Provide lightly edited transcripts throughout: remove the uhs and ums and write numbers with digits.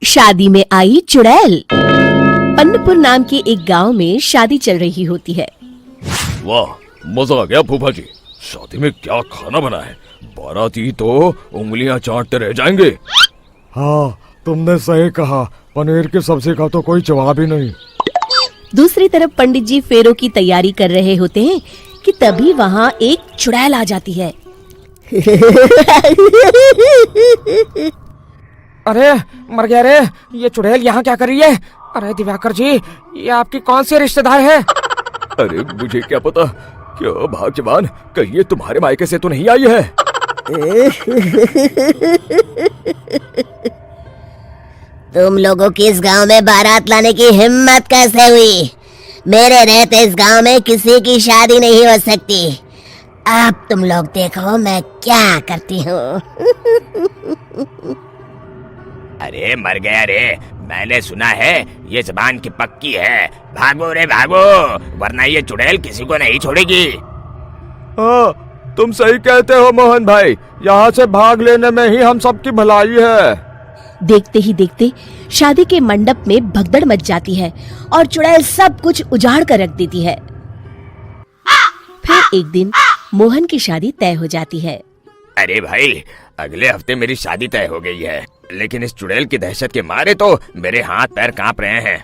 शादी में आई चुड़ैल। अन्नपुर नाम के एक गांव में शादी चल रही होती है। वाह, मजा आ गया फूफा जी। शादी में क्या खाना बना है, बाराती तो उंगलियां चाटते रह जाएंगे। हाँ, तुमने सही कहा, पनीर की सब्जी का तो कोई जवाब ही नहीं। दूसरी तरफ पंडित जी फेरों की तैयारी कर रहे होते हैं कि तभी वहाँ एक चुड़ैल आ जाती है। अरे मर गया रे, ये चुड़ैल यहाँ क्या कर रही है? अरे दिवाकर जी, ये आपकी कौन सी रिश्तेदार है? अरे मुझे क्या पता, क्या भाग्यवान, कहीं ये तुम्हारे मायके से तो नहीं आई है। तुम लोगों की इस गांव में बारात लाने की हिम्मत कैसे हुई? मेरे रहते इस गांव में किसी की शादी नहीं हो सकती। अब तुम लोग देखो मैं क्या करती हूँ। अरे मर गया रे, मैंने सुना है ये जबान की पक्की है। भागो रे भागो, वरना ये चुड़ैल किसी को नहीं छोड़ेगी। हाँ, तुम सही कहते हो मोहन भाई, यहाँ से भाग लेने में ही हम सबकी भलाई है। देखते ही देखते शादी के मंडप में भगदड़ मच जाती है और चुड़ैल सब कुछ उजाड़ कर रख देती है। फिर एक दिन मोहन की शादी तय हो जाती है। अरे भाई, अगले हफ्ते मेरी शादी तय हो गई है, लेकिन इस चुड़ैल की दहशत के मारे तो मेरे हाथ पैर कांप रहे हैं।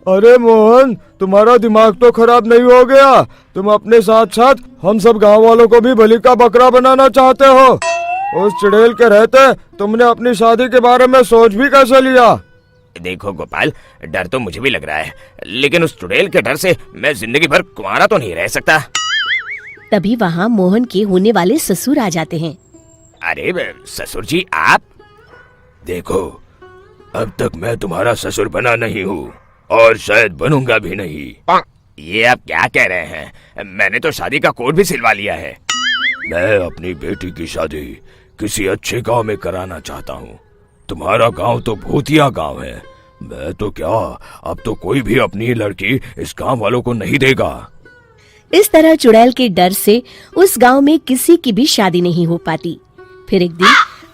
अरे मोहन, तुम्हारा दिमाग तो खराब नहीं हो गया? तुम अपने साथ साथ हम सब गांव वालों को भी बलि का बकरा बनाना चाहते हो? उस चुड़ैल के रहते तुमने अपनी शादी के बारे में सोच भी कैसे लिया? देखो गोपाल, डर तो मुझे भी लग रहा है, लेकिन उस चुड़ैल के डर से मैं जिंदगी भर कुंवारा तो नहीं रह सकता। तभी वहाँ मोहन के होने वाले ससुर आ जाते हैं। अरे ससुर जी आप? देखो, अब तक मैं तुम्हारा ससुर बना नहीं हूँ और शायद बनूंगा भी नहीं। ये आप क्या कह रहे हैं? मैंने तो शादी का कोड भी सिलवा लिया है। मैं अपनी बेटी की शादी किसी अच्छे गांव में कराना चाहता हूँ। तुम्हारा गांव तो भूतिया गांव है। मैं तो क्या, अब तो कोई भी अपनी लड़की इस गांव वालों को नहीं देगा। इस तरह चुड़ैल के डर से उस गांव में किसी की भी शादी नहीं हो पाती। फिर एक दिन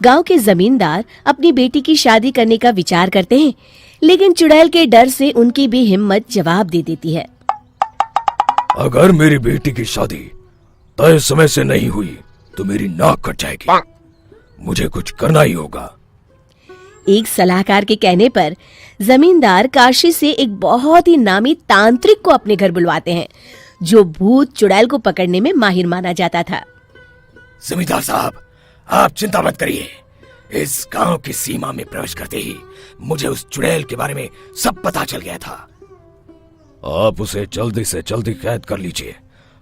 गांव के जमींदार अपनी बेटी की शादी करने का विचार करते हैं, लेकिन चुड़ैल के डर से उनकी भी हिम्मत जवाब दे देती है। अगर मेरी बेटी की शादी तय समय से नहीं हुई तो मेरी नाक कट जाएगी। मुझे कुछ करना ही होगा। एक सलाहकार के कहने पर जमींदार काशी से एक बहुत ही नामी तांत्रिक को अपने घर बुलवाते हैं, जो भूत चुड़ैल को पकड़ने में माहिर माना जाता था। जमींदार साहब, आप चिंता मत करिए। इस गांव की सीमा में प्रवेश करते ही मुझे उस चुड़ैल के बारे में सब पता चल गया था। आप उसे जल्दी से जल्दी कैद कर लीजिए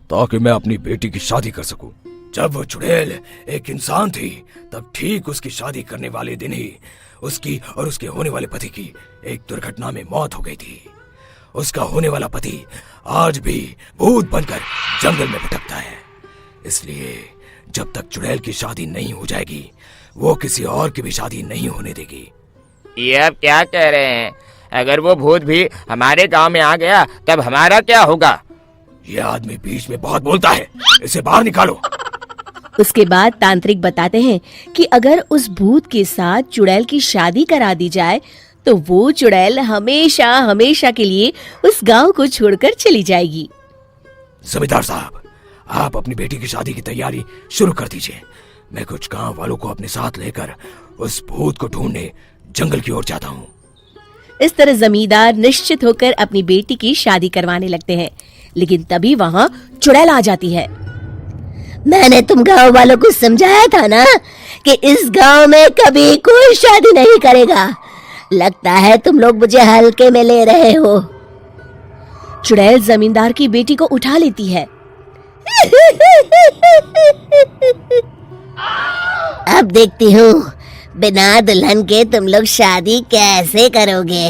ताकि मैं अपनी बेटी की शादी कर सकूं। जब वो चुड़ैल एक इंसान थी, तब ठीक उसकी शादी करने वाले दिन ही उसकी और उसके होने वाले पति की एक दुर्घटना में मौत हो गई थी। उसका होने वाला पति आज भी भूत बनकर जंगल में भटकता है। इसलिए जब तक चुड़ैल की शादी नहीं हो जाएगी, वो किसी और की भी शादी नहीं होने देगी। ये आप क्या कह रहे हैं? अगर वो भूत भी हमारे गांव में आ गया तब हमारा क्या होगा? ये आदमी बीच में बहुत बोलता है, इसे बाहर निकालो। उसके बाद तांत्रिक बताते हैं कि अगर उस भूत के साथ चुड़ैल की शादी करा दी जाए तो वो चुड़ैल हमेशा हमेशा के लिए उस गांव को छोड़कर चली जाएगी। जमींदार साहब, आप अपनी बेटी की शादी की तैयारी शुरू कर दीजिए। मैं कुछ गांव वालों को अपने साथ लेकर उस भूत को ढूंढने जंगल की ओर जाता हूँ। इस तरह जमींदार निश्चित होकर अपनी बेटी की शादी करवाने लगते हैं, लेकिन तभी वहाँ चुड़ैल आ जाती है। मैंने तुम गांव वालों को समझाया था ना कि इस गांव में कभी कोई शादी नहीं करेगा। लगता है तुम लोग मुझे हल्के में ले रहे हो। चुड़ैल जमींदार की बेटी को उठा लेती है। अब देखती हूँ बिना दुल्हन के तुम लोग शादी कैसे करोगे।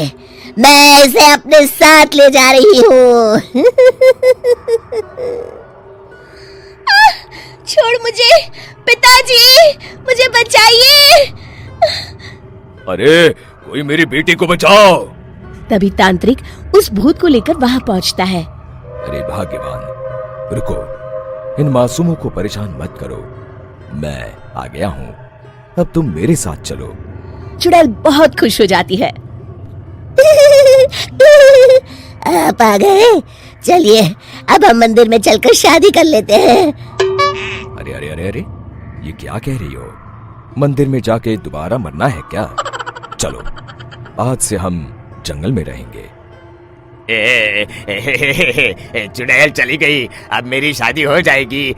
मैं इसे अपने साथ ले जा रही हूँ। छोड़ मुझे, पिताजी, मुझे बचाइए। अरे कोई मेरी बेटी को बचाओ। तभी तांत्रिक उस भूत को लेकर वहां पहुंचता है। अरे भाग्यवान, रुको, इन मासूमों को परेशान मत करो। मैं आ गया हूँ, अब तुम मेरे साथ चलो। चुड़ैल बहुत खुश हो जाती है। आप आ गए, चलिए अब हम मंदिर में चलकर शादी कर लेते हैं। अरे अरे अरे अरे, ये क्या कह रही हो? मंदिर में जाके दोबारा मरना है क्या? चलो, आज से हम जंगल में रहेंगे। चुड़ैल चली गई, अब मेरी शादी हो जाएगी।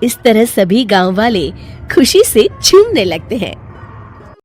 इस तरह सभी गांव वाले खुशी से झूमने लगते हैं।